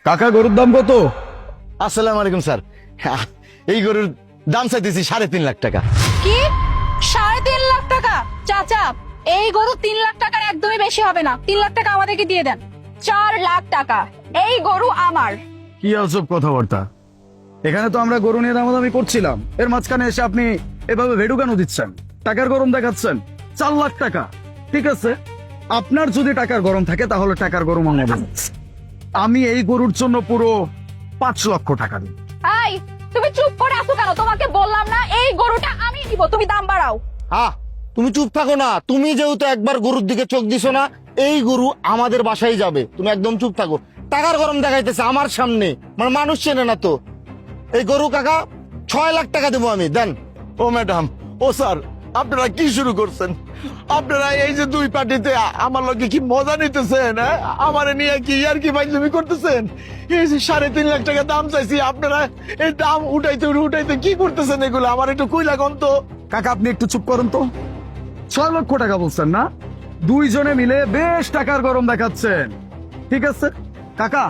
কাকা গরুর দাম কত? আসসালামু আলাইকুম স্যার। এই গরুর দাম চাইতেছি 3.5 লাখ টাকা। কি 3.5 লাখ টাকা? চাচা, এই গরু 3 লাখ টাকার একদমই বেশি হবে না। 3 লাখ টাকা আমাদেরকে দিয়ে দেন। 4 লাখ টাকা। এই গরু আমার। কি আজব কথাবার্তা! এখানে তো আমরা গরু নিয়ে দামাদামি করছিলাম, এর মাঝখানে এসে আপনি এভাবে ভেড়ু কেন দিচ্ছেন? টাকার গরম দেখাচ্ছেন। 4 লাখ টাকা ঠিক আছে, আপনার যদি টাকার গরম থাকে তাহলে টাকার গরম আমাদের। আমি এই গরুর জন্য পুরো 5 লক্ষ টাকা দিই। এই, তুমি চুপ করে আছো কেন? তোমাকে বললাম না এই গরুটা আমি নিব, তুমি দাম বাড়াও। তুমি চুপ থাকো না। তুমি যেহেতু একবার গরুর দিকে চোখ দিছো না, এই গরু আমাদের বাসায় যাবে। তুমি একদম চুপ থাকো। টাকার গরম দেখাইতেছে আমার সামনে, মানে মানুষ চেনে না তো। এই গরু কাকা 6 লাখ টাকা দেবো আমি, দেন। ও ম্যাডাম, ও স্যার, আপনারা কি শুরু করছেন? আপনারা এই যে দুই পার্টিতে আমার লগে কি মজা নিতেছেন? আমারে নিয়ে কি আর কি ফাইজলামি করতেছেন? এই যে 3.5 লাখ টাকা দাম চাইছি, আপনারা এই দাম উঠাইতে উঠাইতে কি করতেছেন এগুলো? আমার একটু কইলা কোন তো। কাকা আপনি একটু চুপ করুন তো। 6 লক্ষ টাকা বলছেন না? দুইজনে মিলে বেশ টাকার গরম দেখাচ্ছেন। ঠিক আছে কাকা,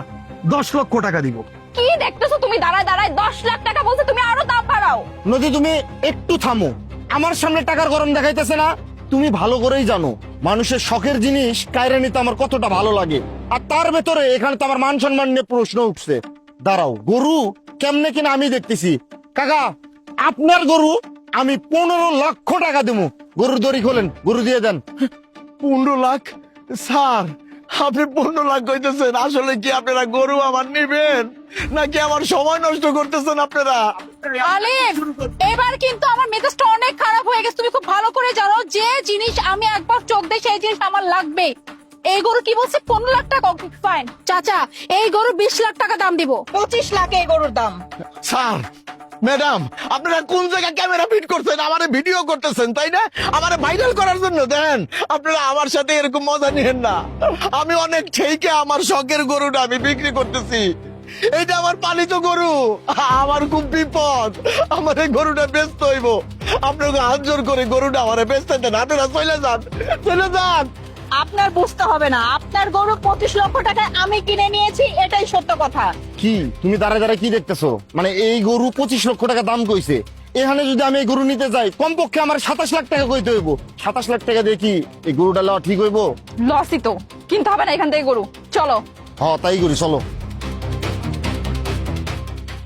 10 লক্ষ টাকা দিব। কি দেখতেছো তুমি? দাঁড়ায় দাঁড়ায় 10 লাখ টাকা বলছে, তুমি আরো দাম বাড়াও। নদী তুমি একটু থামো। আমার সামনে টাকার গরম দেখাইতেছে না? তুমি ভালো করেই জানো মানুষের শখের জিনিস কায়রা নিতে আমার কতটা ভালো লাগে। আর তার ভেতরে এখানে তো আমার মান সম্মান নিয়ে প্রশ্ন উঠছে। দাঁড়াও, গরু কেমনে কিনা আমি দেখতেছি। কাকা, আপনার গরু আমি 15 লক্ষ টাকা দেবো। গরুর দড়ি খোলেন, গরু দিয়ে দেন। 15 লাখ? স্যার, আপনি 15 লাখ কইতেছেন? আসলে কি আপনারা গরু আমার নিবেন নাকি আমার সময় নষ্ট করতেছেন আপনারা? আলিফ, এবার কিন্তু আমার মেজাজটা অনেক খারাপ হয়ে গেছে। তুমি খুব ভালো করে জানো যে জিনিস আমি একবার চোখ দেই সেই জিনিস আমার লাগবে। এই গরু কি বলছে 15 লাখ টাকা? ফাইন চাচা, এই গরু 20 লাখ টাকা দাম দিব। 25 লাখ এই গরুর দাম। স্যার, ম্যাডাম, আপনারা কোন জায়গায় ক্যামেরা ফিট করছেন? আমারে ভিডিও করতেছেন তাই না? আমারে ভাইরাল করার জন্য দেন। আপনারা আমার সাথে এরকম মজা নিয়েন না। আমি অনেক ঠেকে আমার শখের গরুটা আমি বিক্রি করতেছি। এইটা আমার পালিত গরু। আমার খুব বিপদ। আমার এই গরুটা বেচতে হইব। আপনাকে হাত জোর করে গরুটা আমারে বেচতে দেন। আপনারা চলে যান, চলে যান। আপনার বুঝতে হবে না, আপনার গরু 25 লক্ষ টাকায় আমি কিনে নিয়েছি, এটাই সত্য কথা। কি তুমি দাঁড়ায় দাঁড়ায় কি দেখতেছো? মানে এই গরু 25 লক্ষ টাকা দাম কইছে। এখানে যদি আমি এই গরু নিতে যাই কমপক্ষে আমার 27 লাখ টাকা কইতে হইব। 27 লাখ টাকা দিয়ে কি এই গরুটা লওয়া ঠিক হইব? লসই তো, কিনতে হবে না এখান থেকে গরু। চলো। হ্যাঁ তাই করি, চলো।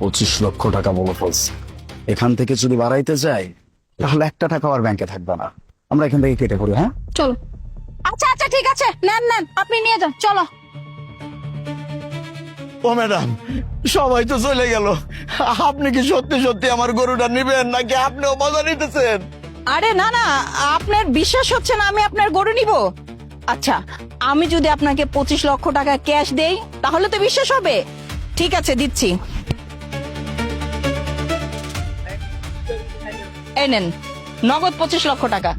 25 লক্ষ টাকা বলে ফেলছে। এখান থেকে যদি বাড়াইতে যাই তাহলে একটা টাকা আর ব্যাংকে থাকবে না। আমরা এখান থেকে কেটে পড়ি। হ্যাঁ চলো। আচ্ছা আচ্ছা ঠিক আছে, নেন নেন, আপনি নিয়ে যান, চলো। ও ম্যাডাম, সবাই তো চলে গেল। আপনি কি সত্যি সত্যি আমার গরুটা নিবেন নাকি আপনিও মজা নিতেছেন? আরে না না, আপনার বিশ্বাস হচ্ছে না আমি আপনার গরু নিব? আচ্ছা, আমি যদি আপনাকে 25 লক্ষ টাকা ক্যাশ দেই তাহলে তো বিশ্বাস হবে। ঠিক আছে, দিচ্ছি। এই নেন নগদ 25 লক্ষ টাকা।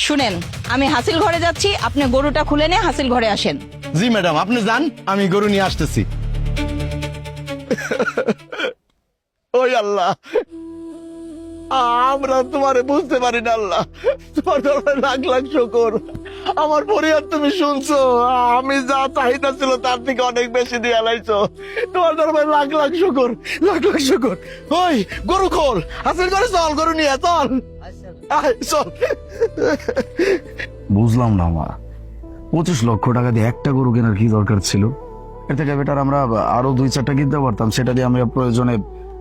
শুনেন, আমি হাসিল ঘরে যাচ্ছি, আপনি গরুটা খুলে নিয়ে হাসিল ঘরে আসেন। জি ম্যাডাম, আপনি যান, আমি গরু নিয়ে আসতেছি। ওই আল্লাহ, আমরা তোমারে বুঝতে পারি না আল্লাহ। তোমার দরবারে লাখ লাখ শুকর। আমার পরিবার তুমি শুনছো, আমি যা চাহিদা ছিল তার থেকে অনেক বেশি দিয়ে লাইছো। তোমার দরবারে লাখ লাখ শুকর, লাখ লাখ শুকর। ওই গরু খোল, হাসিল করে চল, গরু নিয়ে চল। আয়, চল। বুঝলাম না মা, 25 লক্ষ টাকা দিয়ে একটা গরু কেনার কি দরকার ছিল? এর থেকে বেটার আমরা আরো 2-4টা কিনতে পারতাম, সেটা দিয়ে আমরা প্রয়োজনে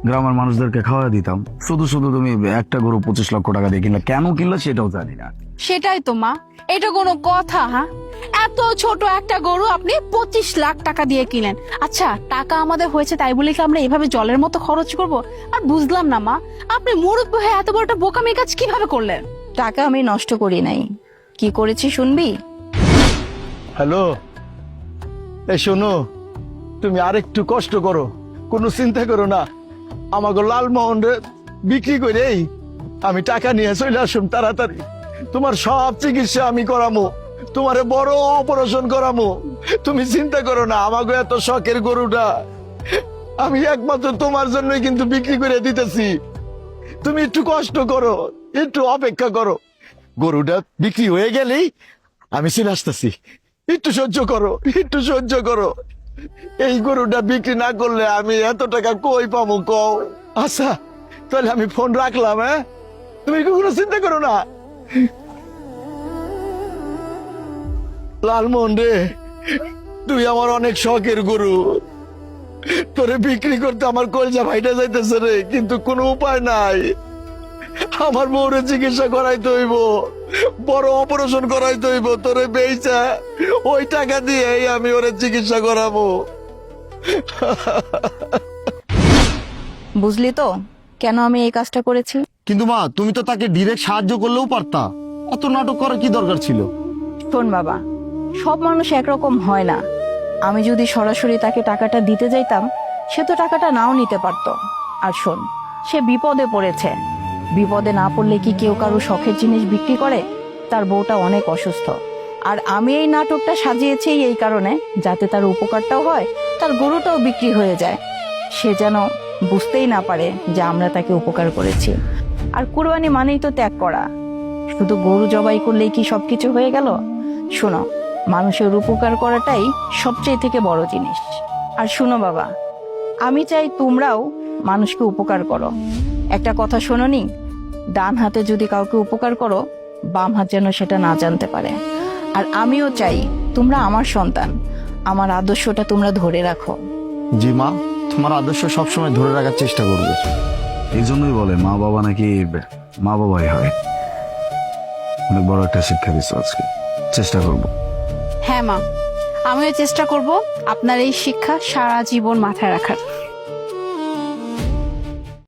গ্রামের মানুষদেরকে খাওয়া দিতাম। শুধু শুধু তুমি একটা গরু 25 লক্ষ টাকা দিয়ে কিনলে, কেন কিনলে সেটাও জানি না। সেটাই তো মা, এটা কোনো কথা? হ্যাঁ, এত ছোট একটা গরু আপনি 25 লাখ টাকা দিয়ে কিনেন। আচ্ছা, টাকা আমাদের হয়েছে তাই বলে কি আমরা এভাবে জলের মতো খরচ করব? আর বুঝলাম না মা, আপনি মুরব্বি হয়ে এত বড় একটা বোকামি কাজ কিভাবে করলেন? টাকা আমি নষ্ট করি নাই, কি করেছি শুনবি? হ্যালো, এই শোনো, তুমি আরেকটু কষ্ট করো, কোনো চিন্তা করো না। আমাকে লালমোহন রে বিক্রি করে আমি টাকা নিয়ে চলে আসুন তাড়াতাড়ি। তোমার সব চিকিৎসা আমি করামো, তোমারে বড় অপারেশন করামো। তুমি চিন্তা করো না। আমাকে এত শখের গরুটা আমি একমাত্র তোমার জন্যই কিন্তু বিক্রি করে দিতেছি। তুমি একটু কষ্ট করো, একটু অপেক্ষা করো। গরুটা বিক্রি হয়ে গেলেই আমি চলে আসতেছি। একটু সহ্য করো, একটু সহ্য করো। এই গরুটা বিক্রি না করলে আমি এত টাকা কই পাবো কও? আচ্ছা তাহলে আমি ফোন রাখলাম, হ্যাঁ? তুমি কোনো চিন্তা করো না। লালমোহন রে, তুই আমার অনেক শখের গরু, তোরে বিক্রি করতে আমার কলজা ভাইটা যাইতেছে রে, কিন্তু কোনো উপায় নাই। আমার বউরে চিকিৎসা করাইতে হইব, বড় অপারেশন করাইতে হইব, তোরে বেইচা ওই টাকা দিয়ে আমি ওরে চিকিৎসা করাবো। বুঝলি তো কেন আমি এই কাজটা করেছি? কিন্তু মা, তুমি তো তাকে ডিরেক্ট সাহায্য করলেও পারতা, এত নাটক করার কি দরকার ছিল? শোন বাবা, সব মানুষ একরকম হয় না। আমি যদি সরাসরি তাকে টাকাটা দিতে যাইতাম, সে তো টাকাটা নাও নিতে পারতো। আর শোন, সে বিপদে পড়েছে। বিপদে না পড়লে কি কেউ কারো শখের জিনিস বিক্রি করে? তার বউটা অনেক অসুস্থ, আর আমি এই নাটকটা সাজিয়েছি এই কারণে যাতে তার উপকারটাও হয়, তার গরুটাও বিক্রি হয়ে যায়। সে যেন বুঝতেই না পারে যে আমরা তাকে উপকার করেছি। আর কুরবানি মানেই তো ত্যাগ করা। শুধু গরু জবাই করলেই কি সবকিছু হয়ে গেল? শোনো, মানুষের উপকার করাটাই সবচেয়ে থেকে বড় জিনিস। আর শোনো বাবা, আমি চাই তোমরাও মানুষকে উপকার করো। একটা কথা শোনোনি, ডান হাতে যদি কাউকে উপকার করো, বাম হাত যেন সেটা না জানতে পারে। আর আমিও চাই তোমরা আমার সন্তান, আমার আদর্শটা তোমরা ধরে রাখো। জি মা, তোমার আদর্শ সবসময় ধরে রাখার চেষ্টা করবো। এই জন্যই বলে মা বাবা নাকি মা বাবাই হয়। অনেক বড় একটা শিক্ষা দিচ্ছ আজকে, চেষ্টা করব। হ্যাঁ মা, আমিও চেষ্টা করব আপনার এই শিক্ষা সারা জীবন মাথায় রাখার।